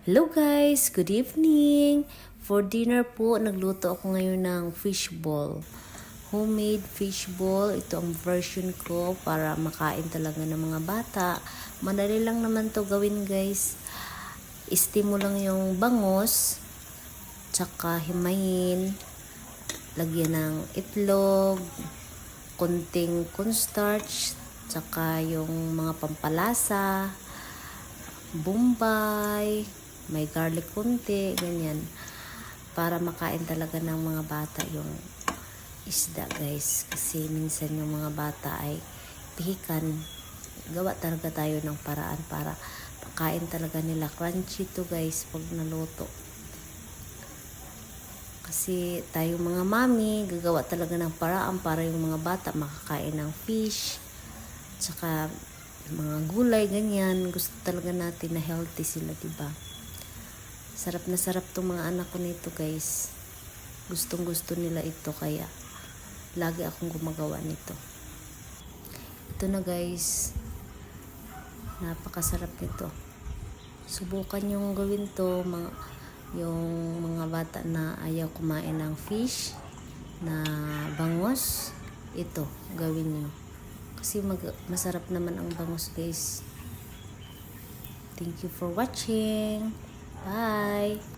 Hello guys! Good evening! For dinner po, nagluto ako ngayon ng fishball. Homemade fishball. Ito ang version ko para makain talaga ng mga bata. Madali lang naman to gawin guys. Steam mo lang yung bangos, tsaka himayin, lagyan ng itlog, konting cornstarch, tsaka yung mga pampalasa, bombay, may garlic konti, ganyan. Para makain talaga ng mga bata yung isda guys. Kasi minsan yung mga bata ay pihikan. Gawa talaga tayo ng paraan para makain talaga nila. Crunchy to guys pag naluto. Kasi tayo mga mami, gagawa talaga ng paraan para yung mga bata makakain ng fish. Tsaka mga gulay, ganyan. Gusto talaga natin na healthy sila, diba? Sarap na sarap tong mga anak ko nito, guys. Gustong gusto nila ito, kaya lagi akong gumagawa nito. Ito na, guys. Napakasarap nito. Subukan yung gawin to, yung mga bata na ayaw kumain ng fish, na bangos. Ito, gawin nyo. Kasi masarap naman ang bangus guys. Thank you for watching. Bye!